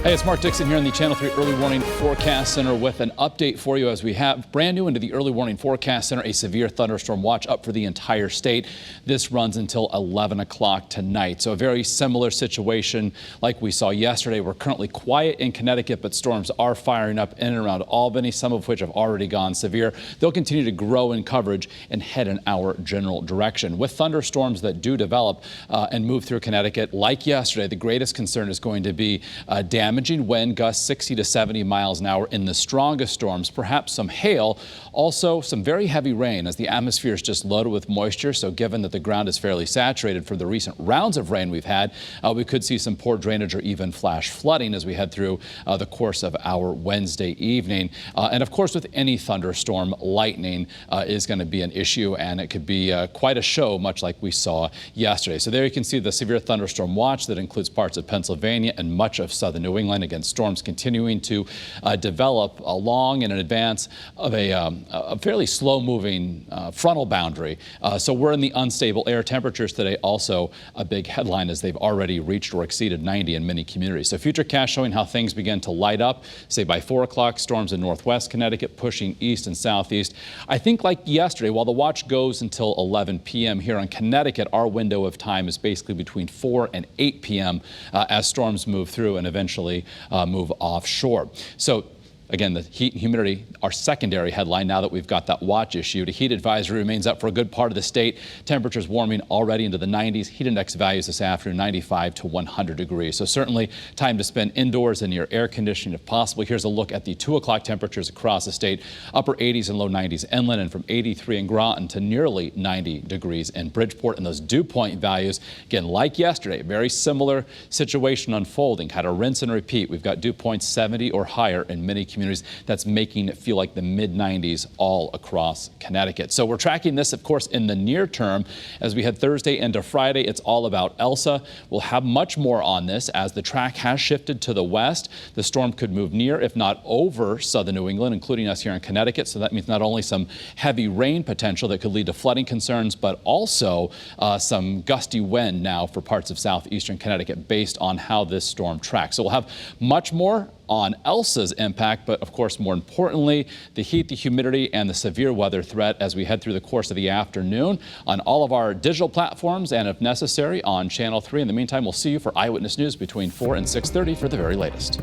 Hey, it's Mark Dixon here in the Channel 3 Early Warning Forecast Center with an update for you as we have brand new into the Early Warning Forecast Center, a severe thunderstorm watch up for the entire state. This runs until 11 o'clock tonight. So a very similar situation like we saw yesterday. We're currently quiet in Connecticut, but storms are firing up in and around Albany, some of which have already gone severe. They'll continue to grow in coverage and head in our general direction. With thunderstorms that do develop and move through Connecticut, like yesterday, the greatest concern is going to be damaging wind gusts 60 to 70 miles an hour in the strongest storms, perhaps some hail, also some very heavy rain as the atmosphere is just loaded with moisture. So given that the ground is fairly saturated for the recent rounds of rain we've had, we could see some poor drainage or even flash flooding as we head through the course of our Wednesday evening. And of course, with any thunderstorm, lightning is going to be an issue, and it could be quite a show, much like we saw yesterday. So there you can see the severe thunderstorm watch that includes parts of Pennsylvania and much of southern New England. Again, storms continuing to develop along and in advance of a fairly slow-moving frontal boundary. So we're in the unstable air. Temperatures today also a big headline as they've already reached or exceeded 90 in many communities. So futurecast showing how things begin to light up. Say by 4 o'clock, storms in northwest Connecticut pushing east and southeast. I think like yesterday, while the watch goes until 11 p.m. here in Connecticut, our window of time is basically between 4 and 8 p.m. As storms move through and eventually move offshore. So again, the heat and humidity are secondary headline now that we've got that watch issued. A heat advisory remains up for a good part of the state. Temperatures warming already into the 90s. Heat index values this afternoon 95 to 100 degrees. So certainly time to spend indoors and near air conditioning if possible. Here's a look at the 2 o'clock temperatures across the state. Upper 80s and low 90s inland, and from 83 in Groton to nearly 90 degrees in Bridgeport. And those dew point values, again, like yesterday, very similar situation unfolding. Had a rinse and repeat. We've got dew points 70 or higher in many communities. That's making it feel like the mid-90s all across Connecticut. So we're tracking this, of course, in the near term. As we head Thursday into Friday, it's all about Elsa. We'll have much more on this as the track has shifted to the west. The storm could move near, if not over, southern New England, including us here in Connecticut. So that means not only some heavy rain potential that could lead to flooding concerns, but also some gusty wind now for parts of southeastern Connecticut based on how this storm tracks. So we'll have much more on Elsa's impact, but of course, more importantly, the heat, the humidity, and the severe weather threat as we head through the course of the afternoon on all of our digital platforms and, if necessary, on Channel 3. In the meantime, we'll see you for Eyewitness News between 4 and 6:30 for the very latest.